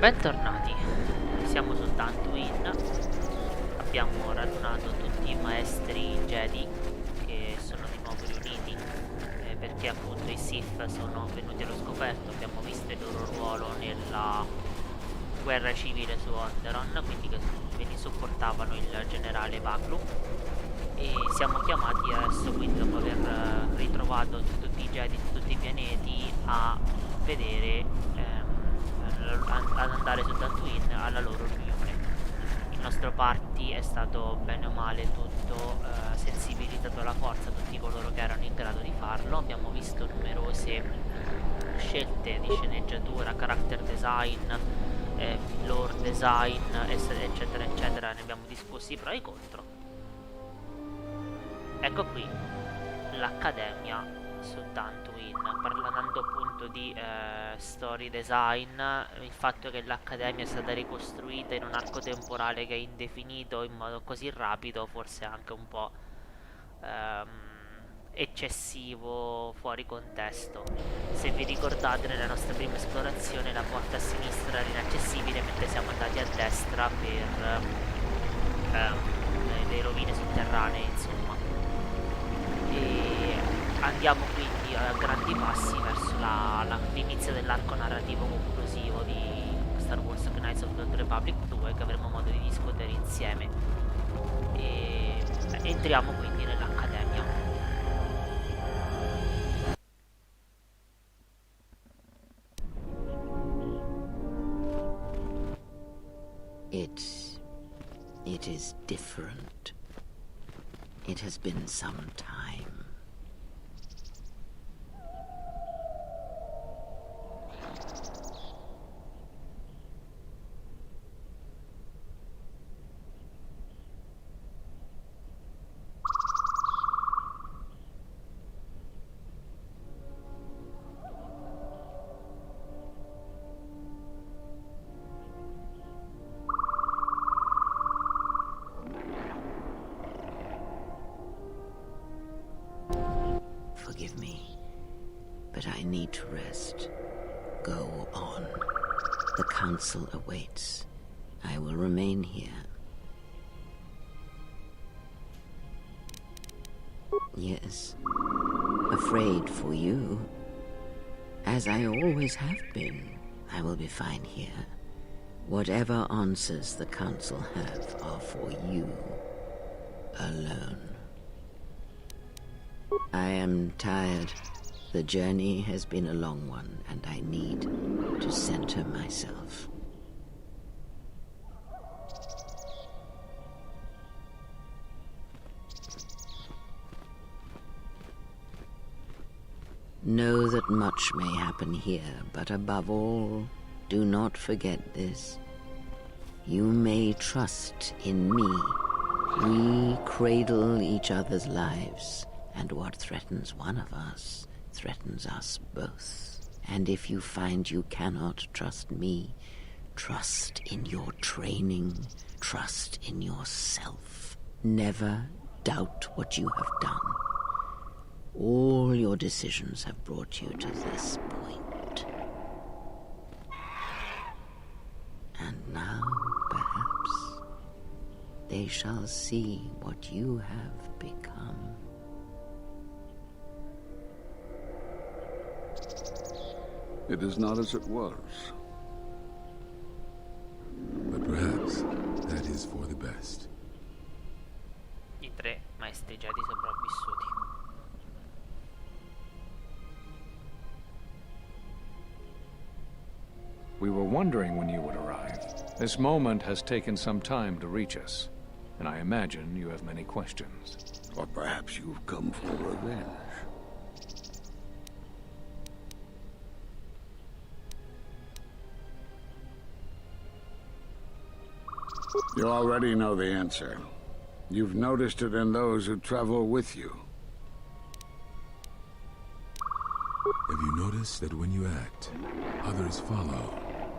Bentornati, siamo su Dantooine, abbiamo radunato tutti i maestri Jedi che sono di nuovo riuniti perché appunto i Sith sono venuti allo scoperto, abbiamo visto il loro ruolo nella guerra civile su Onderon, quindi che sopportavano il generale Baglu e siamo chiamati adesso, quindi dopo aver ritrovato tutti i Jedi su tutti i pianeti, a vedere ad andare su Dantooine alla loro riunione. Il nostro party è stato bene o male tutto sensibilizzato alla forza, tutti coloro che erano in grado di farlo. Abbiamo visto numerose scelte di sceneggiatura, character design, lore design, eccetera eccetera, ne abbiamo discussi i pro e i contro. Ecco qui l'accademia su Dantooine, parlando appunto di story design, il fatto che l'accademia è stata ricostruita in un arco temporale che è indefinito in modo così rapido, forse anche un po' eccessivo, fuori contesto. Se vi ricordate, nella nostra prima esplorazione la porta a sinistra era inaccessibile, mentre siamo andati a destra per le rovine sotterranee, insomma. E andiamo quindi a grandi passi verso l'inizio dell'arco narrativo conclusivo di Star Wars Knights of the Old Republic 2, che avremo modo di discutere insieme. E entriamo quindi nell'accademia. It is different. It has been some time. Forgive me, but I need to rest. Go on. The council awaits. I will remain here. Yes, afraid for you. As I always have been, I will be fine here. Whatever answers the council have are for you alone. I am tired. The journey has been a long one, and I need to center myself. Know that much may happen here, but above all, do not forget this. You may trust in me. We cradle each other's lives. And what threatens one of us threatens us both. And if you find you cannot trust me, trust in your training, trust in yourself. Never doubt what you have done. All your decisions have brought you to this point. And now, perhaps, they shall see what you have become. It is not as it was. But perhaps that is for the best. I tre maestri Jedi sopravvissuti. We were wondering when you would arrive. This moment has taken some time to reach us, and I imagine you have many questions. Or perhaps you've come for revenge. You already know the answer. You've noticed it in those who travel with you. Have you noticed that when you act, others follow?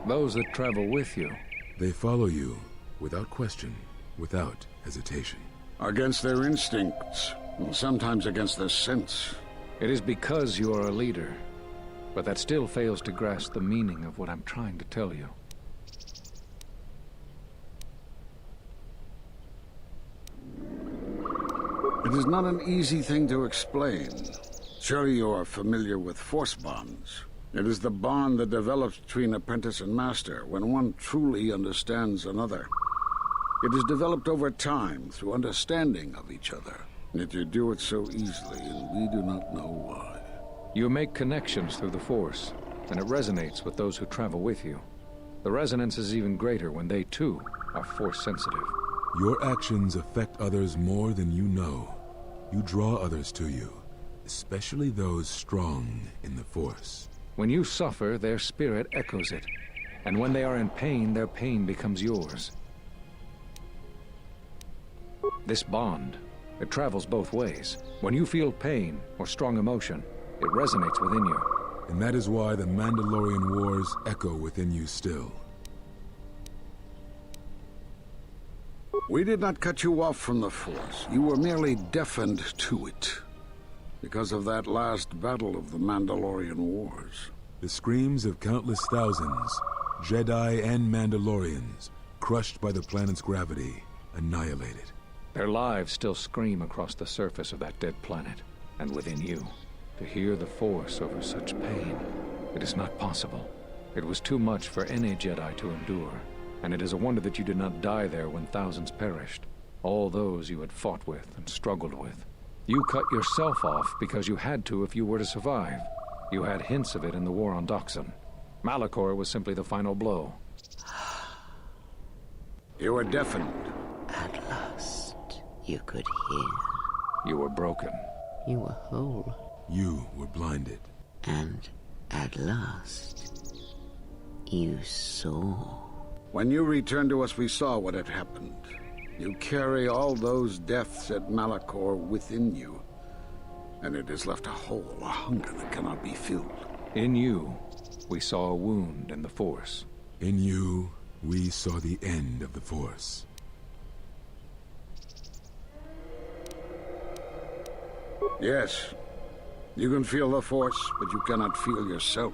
Those that travel with you. They follow you without question, without hesitation. Against their instincts, and sometimes against their sense. It is because you are a leader, but that still fails to grasp the meaning of what I'm trying to tell you. It is not an easy thing to explain. Surely you are familiar with force bonds. It is the bond that develops between apprentice and master when one truly understands another. It is developed over time through understanding of each other. Yet you do it so easily, and we do not know why. You make connections through the Force, and it resonates with those who travel with you. The resonance is even greater when they, too, are Force-sensitive. Your actions affect others more than you know. You draw others to you, especially those strong in the Force. When you suffer, their spirit echoes it. And when they are in pain, their pain becomes yours. This bond, it travels both ways. When you feel pain or strong emotion, it resonates within you. And that is why the Mandalorian Wars echo within you still. We did not cut you off from the Force. You were merely deafened to it. Because of that last battle of the Mandalorian Wars. The screams of countless thousands, Jedi and Mandalorians, crushed by the planet's gravity, annihilated. Their lives still scream across the surface of that dead planet, and within you. To hear the Force over such pain, it is not possible. It was too much for any Jedi to endure, and it is a wonder that you did not die there when thousands perished. All those you had fought with and struggled with. You cut yourself off because you had to if you were to survive. You had hints of it in the war on Dantooine. Malachor was simply the final blow. You were deafened. At last, you could hear. You were broken. You were whole. You were blinded. And at last, you saw. When you returned to us, we saw what had happened. You carry all those deaths at Malachor within you. And it has left a hole, a hunger that cannot be filled. In you, we saw a wound in the Force. In you, we saw the end of the Force. Yes, you can feel the Force, but you cannot feel yourself.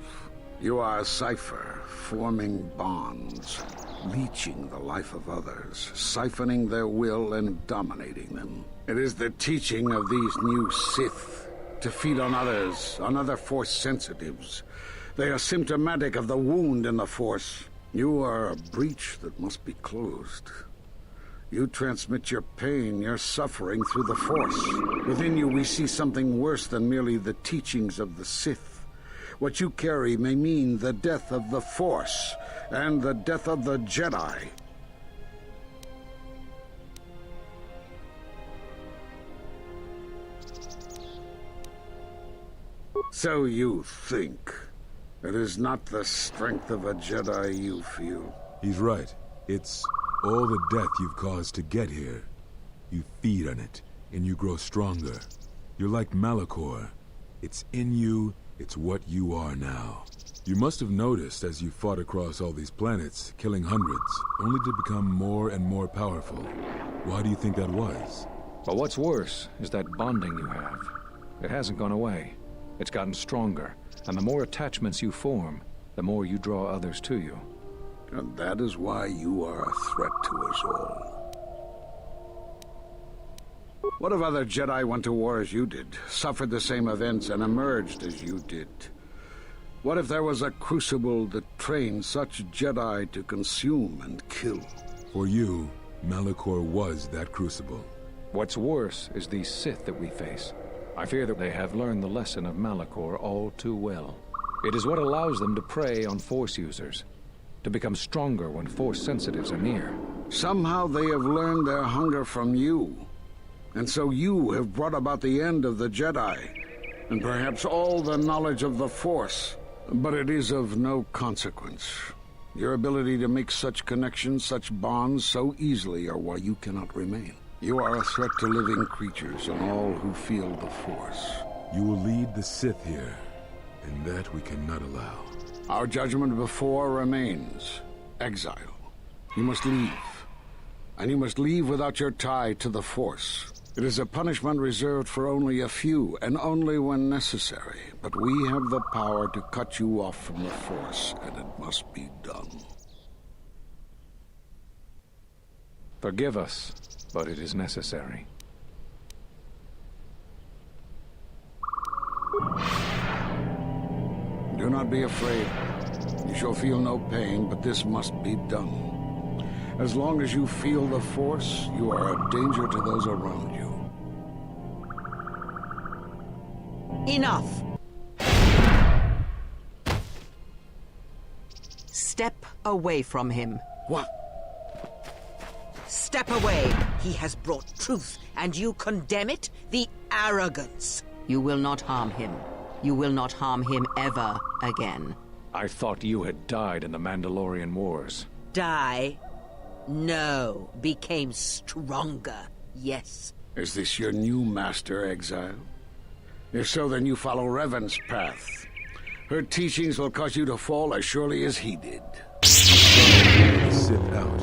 You are a cipher, forming bonds, leeching the life of others, siphoning their will and dominating them. It is the teaching of these new Sith to feed on others, on other Force sensitives. They are symptomatic of the wound in the Force. You are a breach that must be closed. You transmit your pain, your suffering through the Force. Within you we see something worse than merely the teachings of the Sith. What you carry may mean the death of the Force and the death of the Jedi. So you think. It is not the strength of a Jedi you feel. He's right. It's all the death you've caused to get here. You feed on it, and you grow stronger. You're like Malachor. It's in you, it's what you are now. You must have noticed as you fought across all these planets, killing hundreds, only to become more and more powerful. Why do you think that was? But what's worse is that bonding you have. It hasn't gone away. It's gotten stronger, and the more attachments you form, the more you draw others to you. And that is why you are a threat to us all. What if other Jedi went to war as you did, suffered the same events, and emerged as you did? What if there was a crucible that trained such Jedi to consume and kill? For you, Malachor was that crucible. What's worse is these Sith that we face. I fear that they have learned the lesson of Malachor all too well. It is what allows them to prey on Force users, to become stronger when Force sensitives are near. Somehow they have learned their hunger from you. And so you have brought about the end of the Jedi, and perhaps all the knowledge of the Force. But it is of no consequence. Your ability to make such connections, such bonds so easily are why you cannot remain. You are a threat to living creatures and all who feel the Force. You will lead the Sith here, and that we cannot allow. Our judgment before remains. Exile. You must leave. And you must leave without your tie to the Force. It is a punishment reserved for only a few, and only when necessary. But we have the power to cut you off from the Force, and it must be done. Forgive us, but it is necessary. not be afraid. You shall feel no pain, but this must be done. As long as you feel the Force, you are a danger to those around you. Enough! Step away from him. What? Step away! He has brought truth, and you condemn it? The arrogance! You will not harm him. You will not harm him ever again. I thought you had died in the Mandalorian Wars. Die? No. Became stronger. Yes. Is this your new master, Exile? If so, then you follow Revan's path. Her teachings will cause you to fall as surely as he did. Sit out,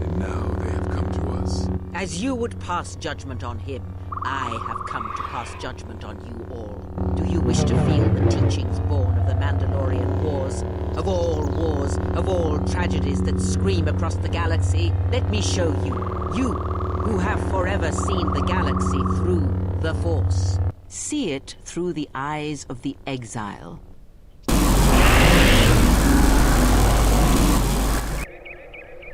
and now they have come to us. As you would pass judgment on him, I have come to pass judgment on you all. Do you wish to feel the teachings born of the Mandalorian Wars? Of all tragedies that scream across the galaxy? Let me show you. You, who have forever seen the galaxy through the Force. See it through the eyes of the Exile.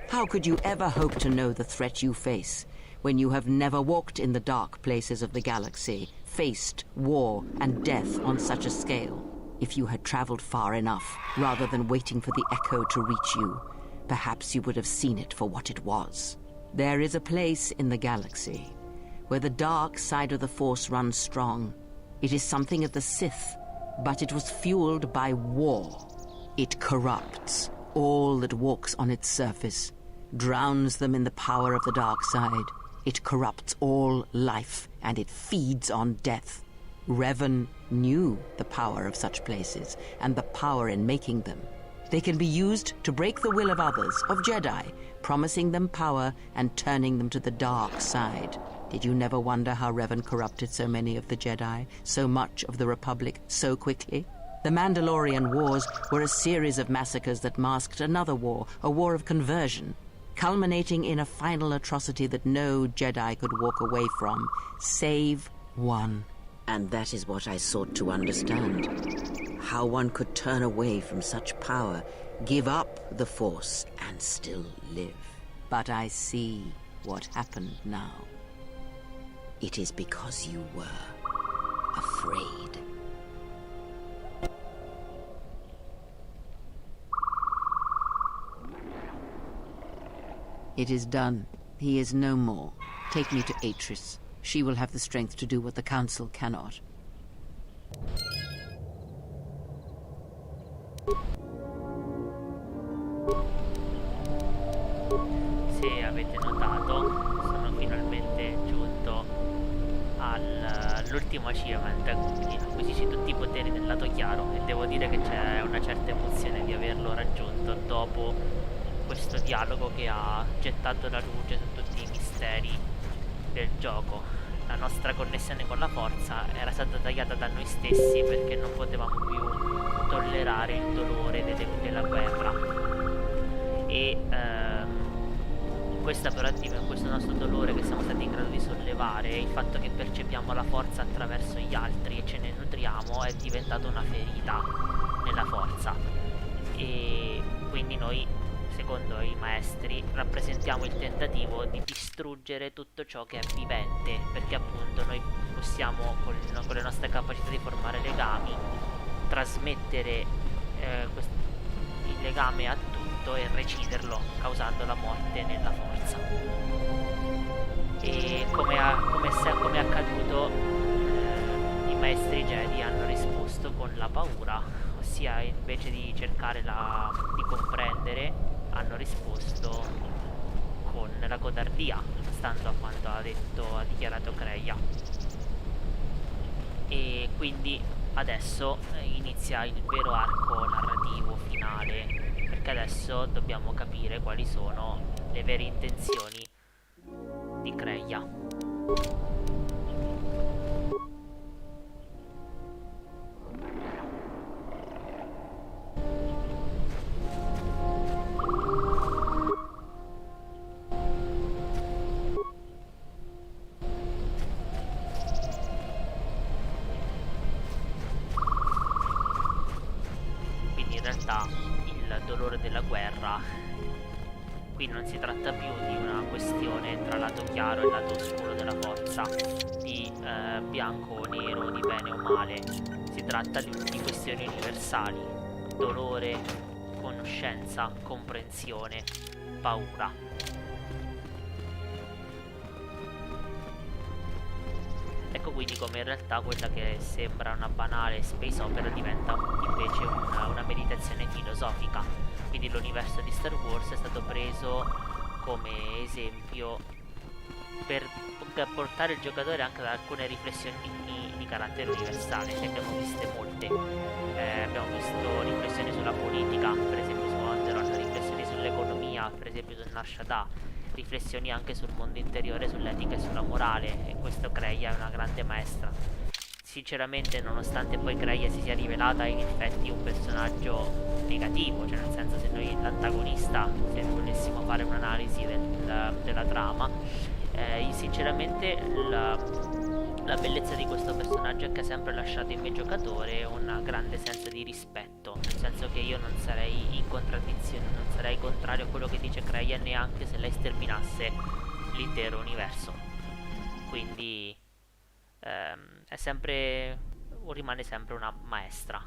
How could you ever hope to know the threat you face when you have never walked in the dark places of the galaxy, faced war and death on such a scale? If you had traveled far enough, rather than waiting for the echo to reach you, perhaps you would have seen it for what it was. There is a place in the galaxy where the dark side of the Force runs strong. It is something of the Sith, but it was fueled by war. It corrupts all that walks on its surface, drowns them in the power of the dark side. It corrupts all life, and it feeds on death. Revan knew the power of such places, and the power in making them. They can be used to break the will of others, of Jedi, promising them power and turning them to the dark side. Did you never wonder how Revan corrupted so many of the Jedi, so much of the Republic, so quickly? The Mandalorian Wars were a series of massacres that masked another war, a war of conversion, culminating in a final atrocity that no Jedi could walk away from, save one. And that is what I sought to understand. How one could turn away from such power, give up the Force, and still live. But I see what happened now. It is because you were afraid. It is done. He is no more. Take me to Atris. She will have the strength to do what the Council cannot. Se avete notato, sono finalmente giunto all'ultimo achievement, quindi acquisisci tutti i poteri del lato chiaro, e devo dire che c'è una certa emozione di averlo raggiunto dopo questo dialogo che ha gettato la luce su tutti i misteri del gioco. La nostra connessione con la forza era stata tagliata da noi stessi perché non potevamo più tollerare il dolore della guerra, e questo nostro dolore che siamo stati in grado di sollevare, il fatto che percepiamo la forza attraverso gli altri e ce ne nutriamo, è diventato una ferita nella forza, e quindi noi, secondo i maestri, rappresentiamo il tentativo di distruggere tutto ciò che è vivente, perché appunto noi possiamo con le nostre capacità di formare legami trasmettere il legame a tutto e reciderlo, causando la morte nella forza. E come è accaduto, i maestri Jedi hanno risposto con la paura, ossia invece di cercare di comprendere, hanno risposto con la codardia, stando a quanto ha dichiarato Kreia. E quindi adesso inizia il vero arco narrativo finale, perché adesso dobbiamo capire quali sono le vere intenzioni di Kreia. della guerra. Qui non si tratta più di una questione tra lato chiaro e lato oscuro della forza, di bianco o nero, di bene o male. Si tratta di questioni universali: dolore, conoscenza, comprensione, paura. Ecco quindi come in realtà quella che sembra una banale space opera diventa invece una meditazione filosofica. Quindi l'universo di Star Wars è stato preso come esempio per portare il giocatore anche ad alcune riflessioni di carattere universale. Ne abbiamo viste molte. Abbiamo visto riflessioni sulla politica, per esempio su Onderon, riflessioni sull'economia, per esempio su Nar Shaddaa, riflessioni anche sul mondo interiore, sull'etica e sulla morale, e questo Kreia è una grande maestra. Sinceramente, nonostante poi Kreia si sia rivelata in effetti un personaggio negativo, cioè nel senso, se noi l'antagonista, se volessimo fare un'analisi della trama, sinceramente la bellezza di questo personaggio è che ha sempre lasciato in me giocatore un grande senso di rispetto, nel senso che io non sarei in contraddizione, non sarei contrario a quello che dice Kreia neanche se lei sterminasse l'intero universo. Quindi è sempre, o rimane sempre una maestra.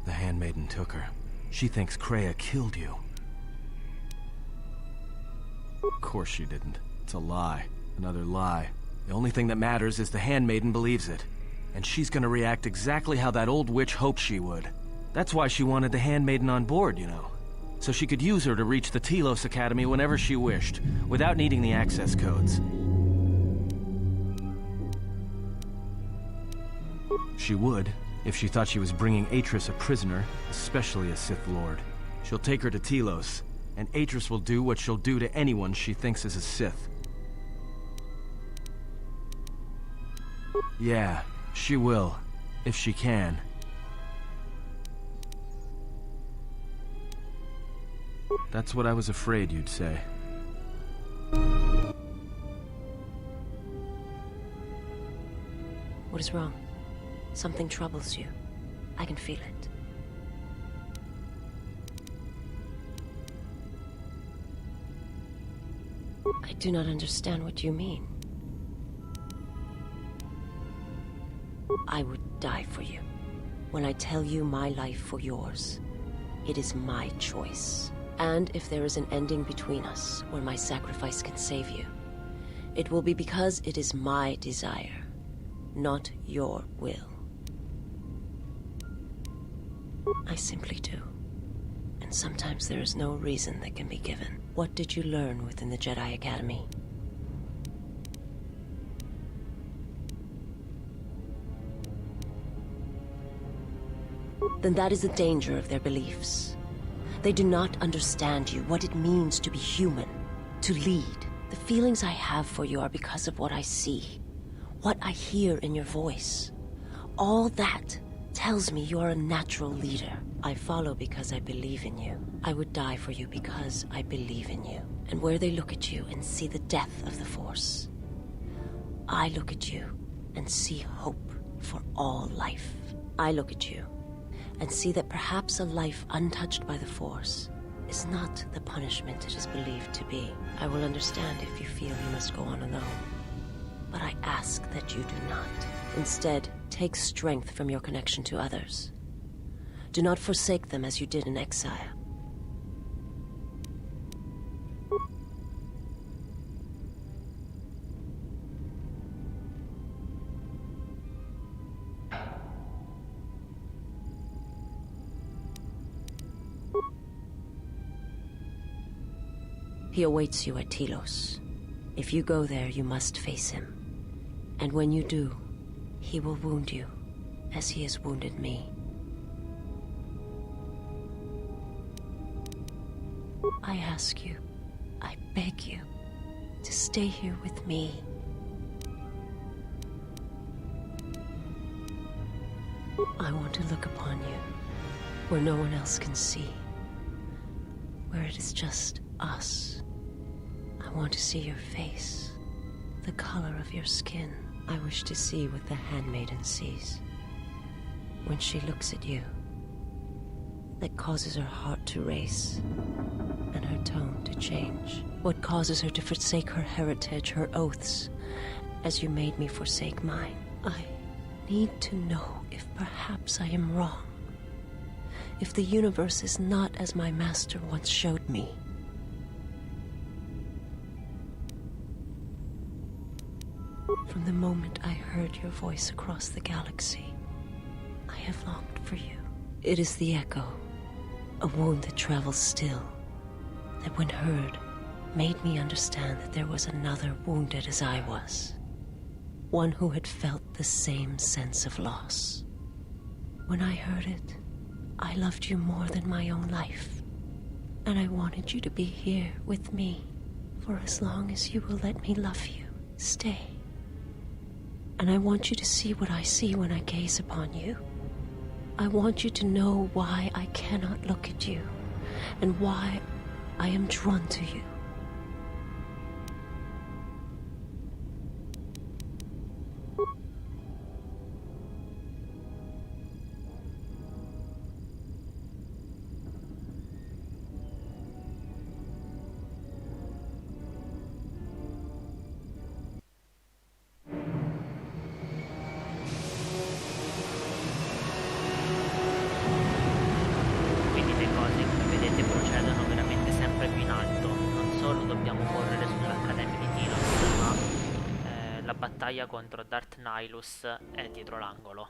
The handmaiden took her. She thinks Kreia killed you. Of course she didn't. It's a lie. Another lie. The only thing that matters is the handmaiden believes it. And she's gonna react exactly how that old witch hoped she would. That's why she wanted the handmaiden on board, you know. So she could use her to reach the Telos Academy whenever she wished, without needing the access codes. She would, if she thought she was bringing Atris a prisoner, especially a Sith Lord. She'll take her to Telos, and Atris will do what she'll do to anyone she thinks is a Sith. Yeah, she will, if she can. That's what I was afraid you'd say. What is wrong? Something troubles you. I can feel it. I do not understand what you mean. I would die for you. When I tell you my life for yours, it is my choice. And if there is an ending between us, where my sacrifice can save you, it will be because it is my desire, not your will. I simply do. And sometimes there is no reason that can be given. What did you learn within the Jedi Academy? Then that is the danger of their beliefs. They do not understand you, what it means to be human, to lead. The feelings I have for you are because of what I see, what I hear in your voice. All that tells me you're a natural leader. I follow because I believe in you. I would die for you because I believe in you. And where they look at you and see the death of the Force, I look at you and see hope for all life. I look at you and see that perhaps a life untouched by the Force is not the punishment it is believed to be. I will understand if you feel you must go on alone. But I ask that you do not. Instead, take strength from your connection to others. Do not forsake them as you did in exile. He awaits you at Telos. If you go there, you must face him. And when you do, he will wound you, as he has wounded me. I ask you, I beg you, to stay here with me. I want to look upon you, where no one else can see. Where it is just us. I want to see your face, the color of your skin. I wish to see what the handmaiden sees when she looks at you, that causes her heart to race and her tone to change. What causes her to forsake her heritage, her oaths, as you made me forsake mine. I need to know if perhaps I am wrong, if the universe is not as my master once showed me. From the moment I heard your voice across the galaxy, I have longed for you. It is the echo, a wound that travels still, that when heard, made me understand that there was another wounded as I was. One who had felt the same sense of loss. When I heard it, I loved you more than my own life. And I wanted you to be here with me for as long as you will let me love you. Stay. And I want you to see what I see when I gaze upon you. I want you to know why I cannot look at you, and why I am drawn to you. Quindi le cose, come vedete, procedono veramente sempre più in alto. Non solo dobbiamo correre sull'Accademia di Tilos, ma la battaglia contro Darth Nihilus è dietro l'angolo.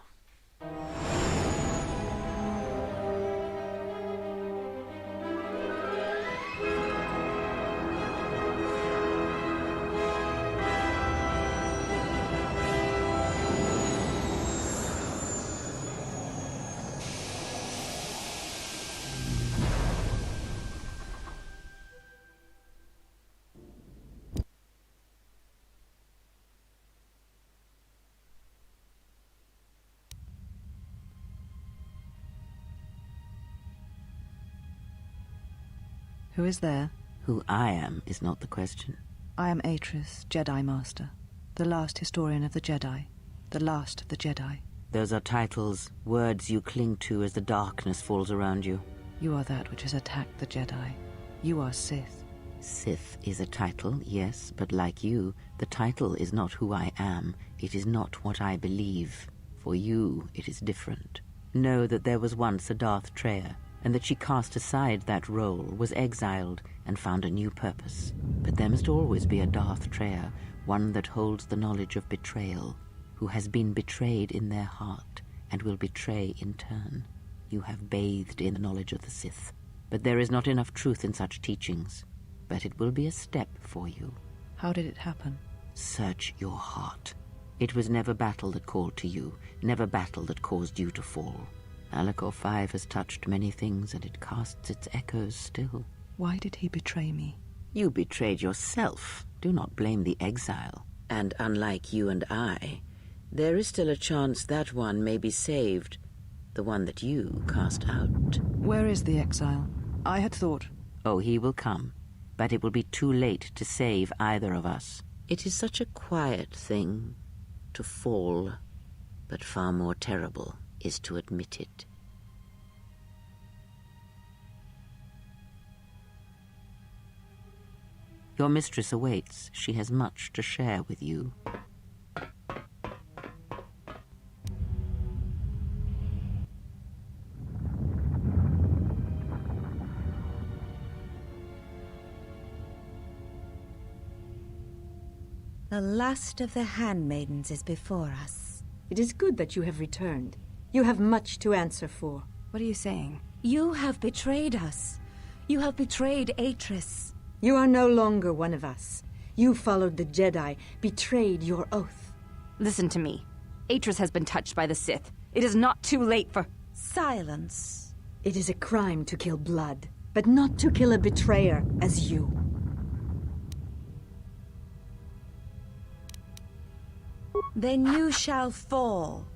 Who is there? Who I am is not the question. I am Atris, Jedi Master, the last historian of the Jedi, the last of the Jedi. Those are titles, words you cling to as the darkness falls around you. You are that which has attacked the Jedi. You are Sith. Sith is a title, yes, but like you, the title is not who I am. It is not what I believe. For you, it is different. Know that there was once a Darth Treya, and that she cast aside that role, was exiled, and found a new purpose. But there must always be a Darth Treya, one that holds the knowledge of betrayal, who has been betrayed in their heart, and will betray in turn. You have bathed in the knowledge of the Sith, but there is not enough truth in such teachings. But it will be a step for you. How did it happen? Search your heart. It was never battle that called to you, never battle that caused you to fall. Alacor 5 has touched many things, and it casts its echoes still. Why did he betray me? You betrayed yourself. Do not blame the exile. And unlike you and I, there is still a chance that one may be saved. The one that you cast out. Where is the exile? I had thought... Oh, he will come. But it will be too late to save either of us. It is such a quiet thing to fall, but far more terrible is to admit it. Your mistress awaits. She has much to share with you. The last of the handmaidens is before us. It is good that you have returned. You have much to answer for. What are you saying? You have betrayed us. You have betrayed Atris. You are no longer one of us. You followed the Jedi, betrayed your oath. Listen to me. Atris has been touched by the Sith. It is not too late for... Silence. It is a crime to kill blood, but not to kill a betrayer as you. Then you shall fall.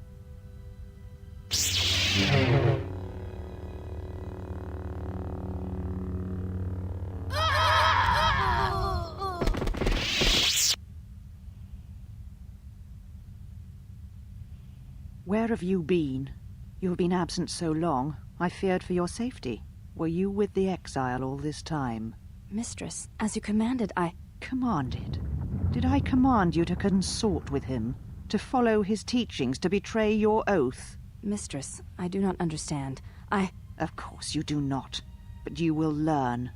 Where have you been? You have been absent so long, I feared for your safety. Were you with the exile all this time? Mistress, as you commanded, I... Commanded? Did I command you to consort with him? To follow his teachings, to betray your oath? Mistress, I do not understand. Of course you do not, but you will learn.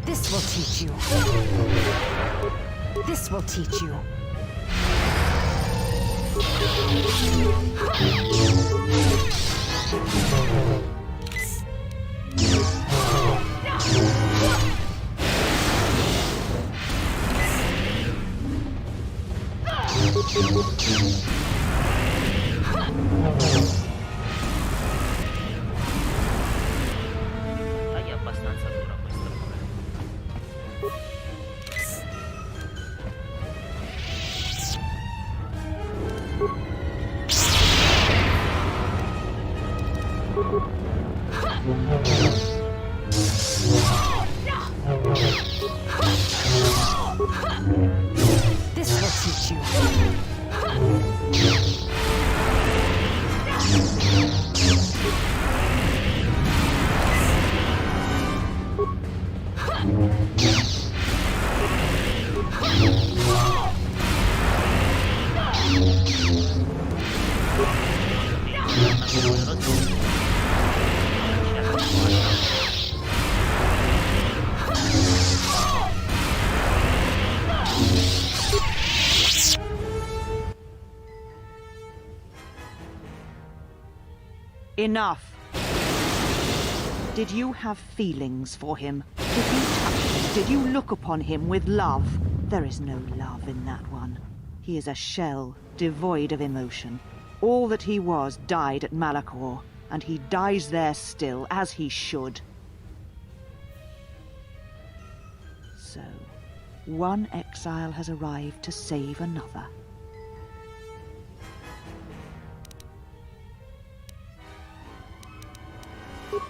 This will teach you. This will teach you. Dai, è abbastanza dura questa pure. This will teach you. Enough! Did you have feelings for him? Did you touch him? Did you look upon him with love? There is no love in that one. He is a shell, devoid of emotion. All that he was died at Malachor, and he dies there still, as he should. So, one exile has arrived to save another.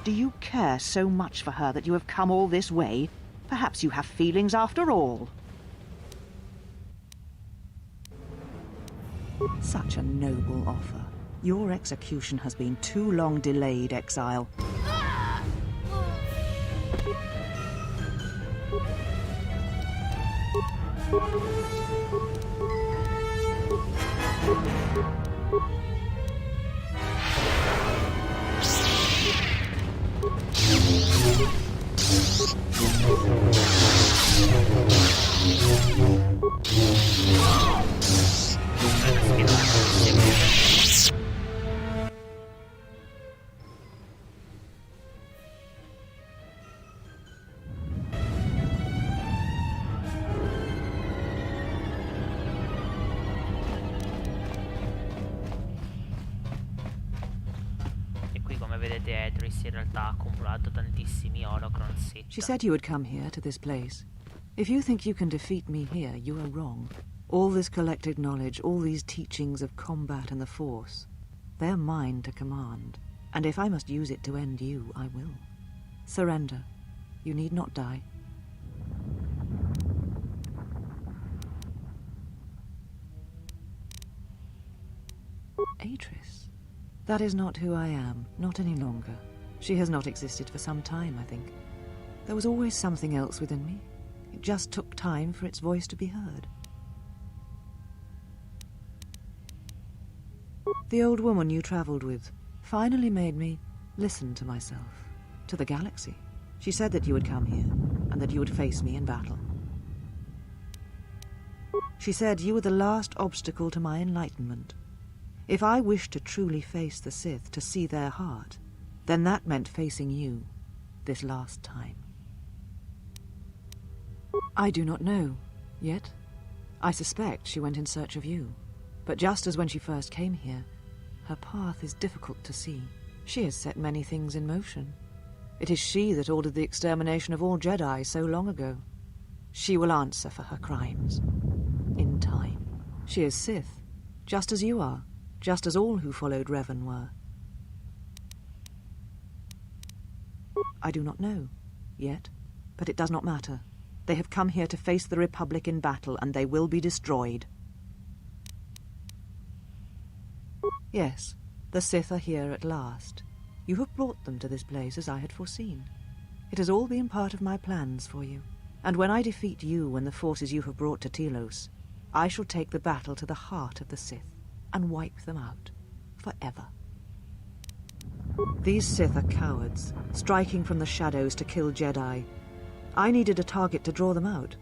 Do you care so much for her that you have come all this way? Perhaps you have feelings after all. Such a noble offer. Your execution has been too long delayed, exile. E qui, come vedete, Idris in realtà ha accumulato tantissimi holocron sit. She said you would come here to this place. If you think you can defeat me here, you are wrong. All this collected knowledge, all these teachings of combat and the Force, they're mine to command. And if I must use it to end you, I will. Surrender. You need not die. Atris? That is not who I am, not any longer. She has not existed for some time, I think. There was always something else within me. It just took time for its voice to be heard. The old woman you traveled with finally made me listen to myself, to the galaxy. She said that you would come here, and that you would face me in battle. She said you were the last obstacle to my enlightenment. If I wished to truly face the Sith, to see their heart, then that meant facing you, this last time. I do not know, yet. I suspect she went in search of you. But just as when she first came here, her path is difficult to see. She has set many things in motion. It is she that ordered the extermination of all Jedi so long ago. She will answer for her crimes. In time. She is Sith, just as you are, just as all who followed Revan were. I do not know, yet, but it does not matter. They have come here to face the Republic in battle, and they will be destroyed. Yes, the Sith are here at last. You have brought them to this place as I had foreseen. It has all been part of my plans for you. And when I defeat you and the forces you have brought to Telos, I shall take the battle to the heart of the Sith and wipe them out forever. These Sith are cowards, striking from the shadows to kill Jedi. I needed a target to draw them out,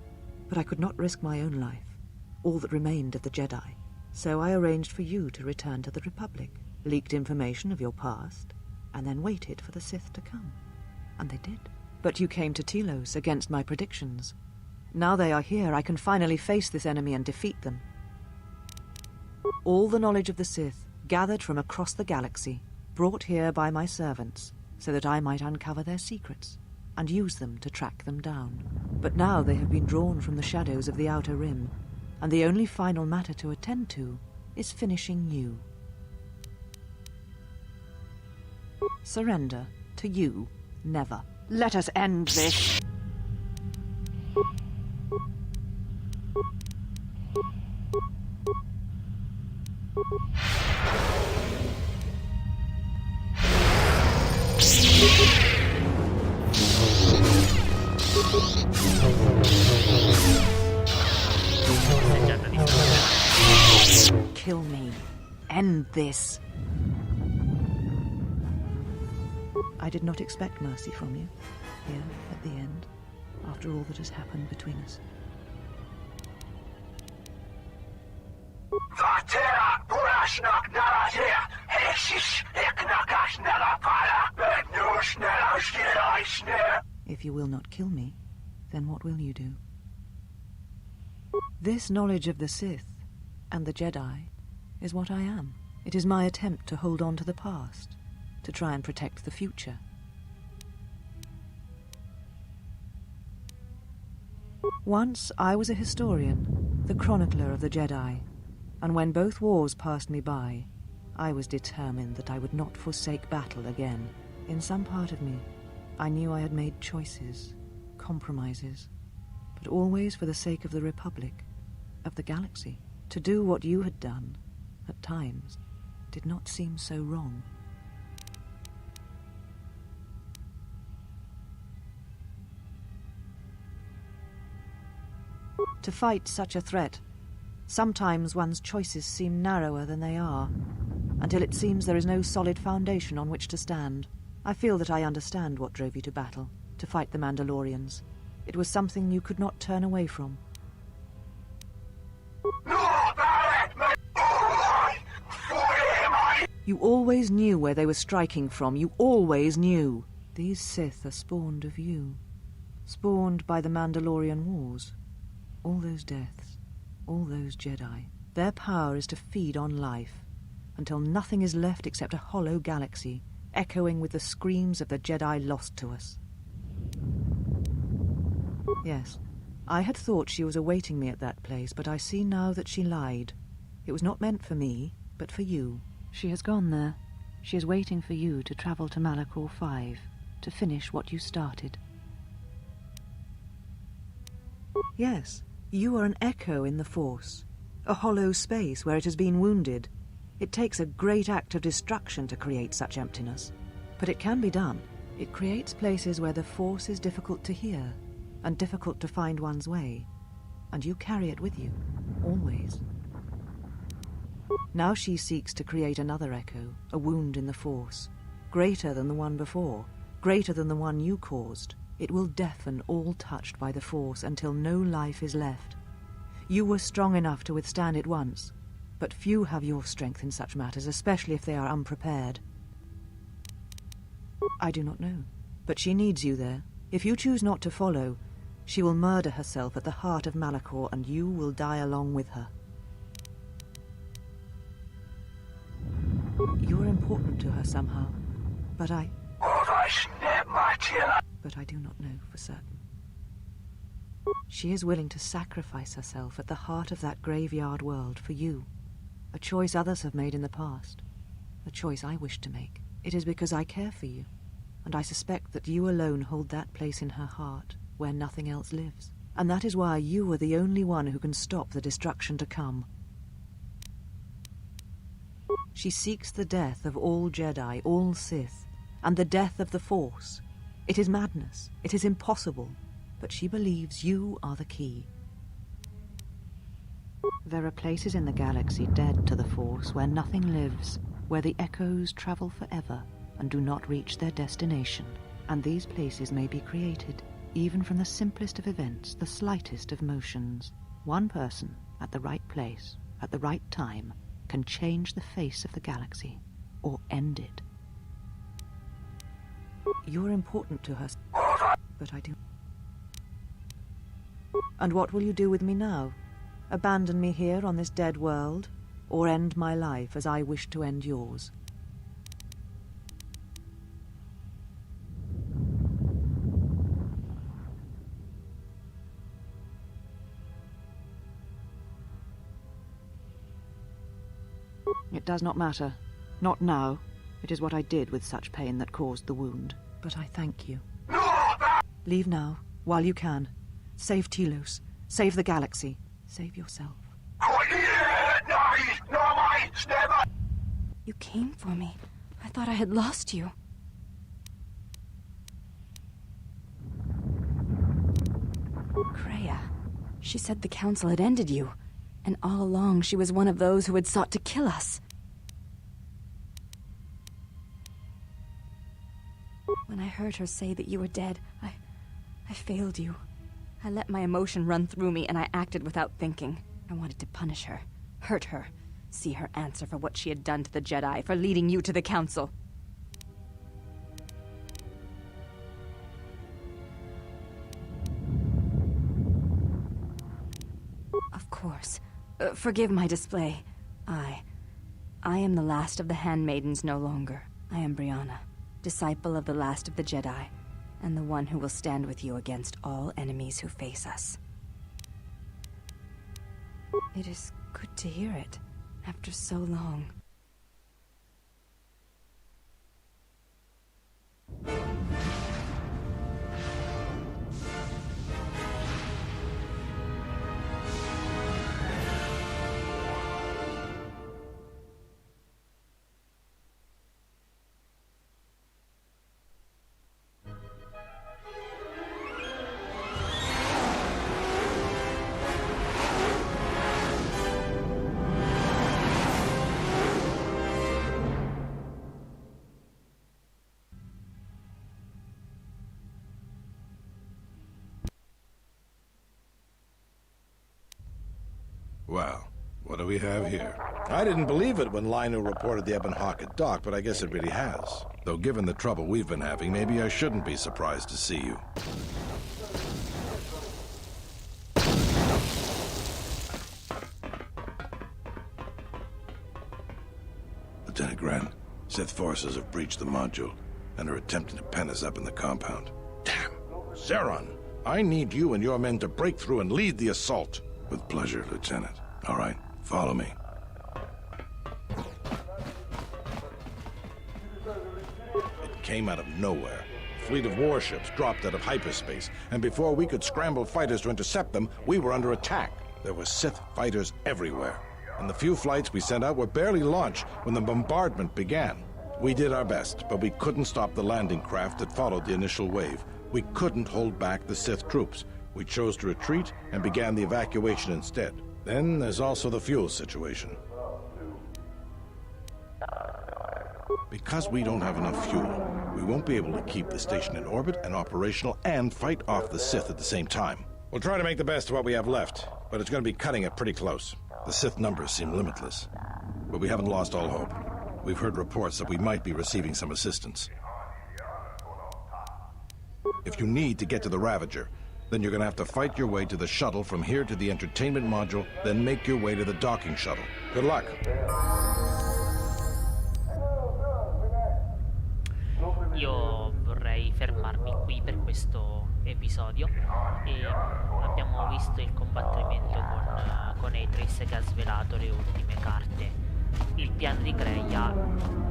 but I could not risk my own life, all that remained of the Jedi. So I arranged for you to return to the Republic, leaked information of your past, and then waited for the Sith to come. And they did. But you came to Telos against my predictions. Now they are here, I can finally face this enemy and defeat them. All the knowledge of the Sith, gathered from across the galaxy, brought here by my servants, so that I might uncover their secrets, and use them to track them down. But now they have been drawn from the shadows of the Outer Rim, and the only final matter to attend to is finishing you. Surrender to you, never. Let us end this. Kill me. End this. I did not expect mercy from you, here at the end, after all that has happened between us. If you will not kill me, then what will you do? This knowledge of the Sith and the Jedi is what I am. It is my attempt to hold on to the past, to try and protect the future. Once I was a historian, the chronicler of the Jedi, and when both wars passed me by, I was determined that I would not forsake battle again. In some part of me, I knew I had made choices, compromises, but always for the sake of the Republic, of the galaxy. To do what you had done, at times, did not seem so wrong. To fight such a threat, sometimes one's choices seem narrower than they are, until it seems there is no solid foundation on which to stand. I feel that I understand what drove you to battle, to fight the Mandalorians. It was something you could not turn away from. You always knew where they were striking from. You always knew. These Sith are spawned of you. Spawned by the Mandalorian Wars. All those deaths, all those Jedi. Their power is to feed on life, until nothing is left except a hollow galaxy, echoing with the screams of the Jedi lost to us. Yes, I had thought she was awaiting me at that place, but I see now that she lied. It was not meant for me, but for you. She has gone there. She is waiting for you to travel to Malachor 5, to finish what you started. Yes, you are an echo in the Force, a hollow space where it has been wounded. It takes a great act of destruction to create such emptiness, but it can be done. It creates places where the Force is difficult to hear, and difficult to find one's way, and you carry it with you, always. Now she seeks to create another echo, a wound in the Force, greater than the one before, greater than the one you caused. It will deafen all touched by the Force until no life is left. You were strong enough to withstand it once, but few have your strength in such matters, especially if they are unprepared. I do not know, but she needs you there. If you choose not to follow, She will murder herself at the heart of Malachor, and you will die along with her. You are important to her somehow, but I do not know for certain. She is willing to sacrifice herself at the heart of that graveyard world for you. A choice others have made in the past. A choice I wish to make. It is because I care for you, and I suspect that you alone hold that place in her heart where nothing else lives. And that is why you are the only one who can stop the destruction to come. She seeks the death of all Jedi, all Sith, and the death of the Force. It is madness. It is impossible. But she believes you are the key. There are places in the galaxy dead to the Force where nothing lives, where the echoes travel forever and do not reach their destination. And these places may be created, even from the simplest of events, the slightest of motions. One person, at the right place, at the right time, can change the face of the galaxy, or end it. You're important to her, but I do. And what will you do with me now? Abandon me here on this dead world, or end my life as I wish to end yours? It does not matter. Not now. It is what I did with such pain that caused the wound. But I thank you. Leave now, while you can. Save Telos. Save the galaxy. Save yourself. You came for me. I thought I had lost you. Kreia. She said the Council had ended you. And all along she was one of those who had sought to kill us. When I heard her say that you were dead, I failed you. I let my emotion run through me and I acted without thinking. I wanted to punish her, hurt her, see her answer for what she had done to the Jedi, for leading you to the Council. Of course. Forgive my display. I am the last of the handmaidens no longer. I am Brianna, disciple of the last of the Jedi, and the one who will stand with you against all enemies who face us. It is good to hear it, after so long. Well, what do we have here? I didn't believe it when Lino reported the Ebon Hawk at dock, but I guess it really has. Though given the trouble we've been having, maybe I shouldn't be surprised to see you. Lieutenant Grant, Sith forces have breached the module and are attempting to pen us up in the compound. Damn! Zeron, I need you and your men to break through and lead the assault. With pleasure, Lieutenant. All right, follow me. It came out of nowhere. A fleet of warships dropped out of hyperspace, and before we could scramble fighters to intercept them, we were under attack. There were Sith fighters everywhere, and the few flights we sent out were barely launched when the bombardment began. We did our best, but we couldn't stop the landing craft that followed the initial wave. We couldn't hold back the Sith troops. We chose to retreat and began the evacuation instead. Then there's also the fuel situation. Because we don't have enough fuel, we won't be able to keep the station in orbit and operational and fight off the Sith at the same time. We'll try to make the best of what we have left, but it's going to be cutting it pretty close. The Sith numbers seem limitless, but we haven't lost all hope. We've heard reports that we might be receiving some assistance. If you need to get to the Ravager, Then you're gonna have to fight your way to the shuttle from here to the entertainment module, then make your way to the docking shuttle. Good luck. Io vorrei fermarmi qui per questo episodio e abbiamo visto il combattimento con Atris che ha svelato le ultime carte. Il piano di Kreia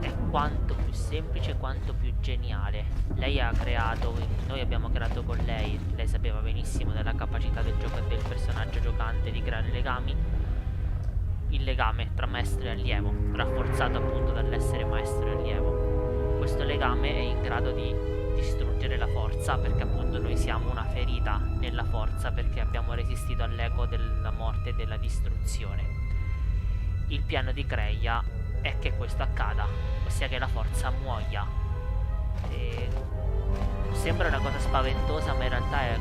è quanto più semplice quanto più geniale. Lei ha creato, noi abbiamo creato con lei sapeva benissimo della capacità del personaggio giocante di creare legami. Il legame tra maestro e allievo, rafforzato appunto dall'essere maestro e allievo. Questo legame è in grado di distruggere la forza, perché appunto noi siamo una ferita nella forza, perché abbiamo resistito all'eco della morte e della distruzione. Il piano di Kreia è che questo accada, ossia che la forza muoia. Sembra una cosa spaventosa, ma in realtà è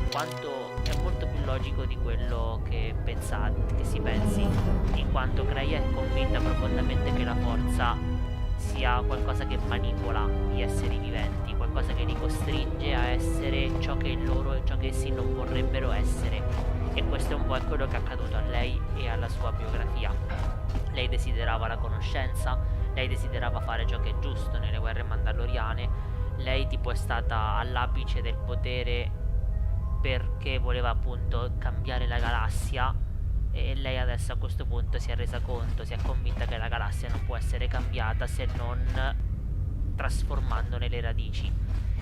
molto più logico di quello che si pensi, in quanto Kreia è convinta profondamente che la forza sia qualcosa che manipola gli esseri viventi, qualcosa che li costringe a essere ciò che loro e ciò che essi non vorrebbero essere. E questo è un po' quello che è accaduto a lei e alla sua biografia. Lei desiderava la conoscenza, lei desiderava fare ciò che è giusto nelle guerre mandaloriane, lei tipo è stata all'apice del potere perché voleva appunto cambiare la galassia, e lei adesso a questo punto si è resa conto, si è convinta che la galassia non può essere cambiata se non trasformandone le radici.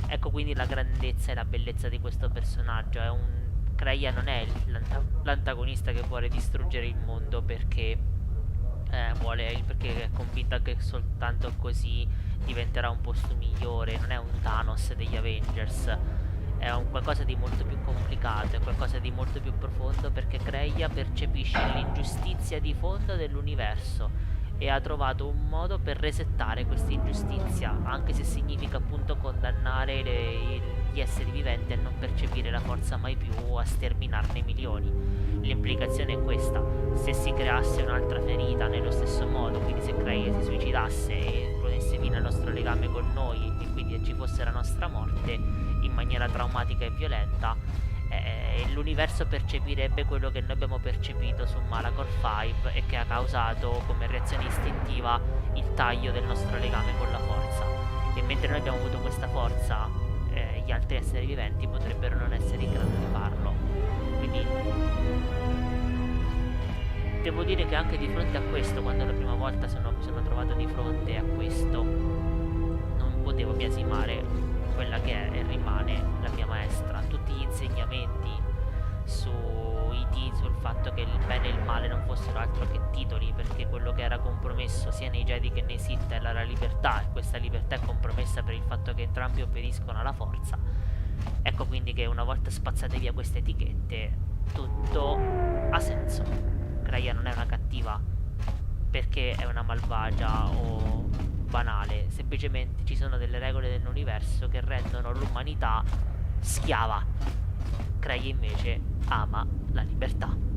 Ecco quindi la grandezza e la bellezza di questo personaggio. Kreia non è l'antagonista che vuole distruggere il mondo perché è convinta che soltanto così diventerà un posto migliore. Non è un Thanos degli Avengers, è qualcosa di molto più complicato, è qualcosa di molto più profondo, perché Kreia percepisce l'ingiustizia di fondo dell'universo e ha trovato un modo per resettare questa ingiustizia, anche se significa appunto condannare gli esseri viventi a non percepire la forza mai più o a sterminarne milioni. L'implicazione è questa: se si creasse un'altra ferita nello stesso modo, quindi se Kreia si suicidasse e ponesse fine al nostro legame con noi e quindi ci fosse la nostra morte in maniera traumatica e violenta, l'universo percepirebbe quello che noi abbiamo percepito su Malachor 5 e che ha causato come reazione istintiva il taglio del nostro legame con la forza. E mentre noi abbiamo avuto questa forza, gli altri esseri viventi potrebbero non essere in grado di farlo. Quindi devo dire che anche di fronte a questo, quando la prima volta mi sono trovato di fronte a questo, non potevo biasimare quella che è e rimane la mia maestra. Tutti gli insegnamenti sul fatto che il bene e il male non fossero altro che titoli, perché quello che era compromesso sia nei Jedi che nei Sith era la libertà, e questa libertà è compromessa per il fatto che entrambi obbediscono alla forza. Ecco quindi che una volta spazzate via queste etichette, tutto ha senso. Kreia non è una cattiva perché è una malvagia o banale, semplicemente ci sono delle regole dell'universo che rendono l'umanità schiava. Kreia invece ama la libertà.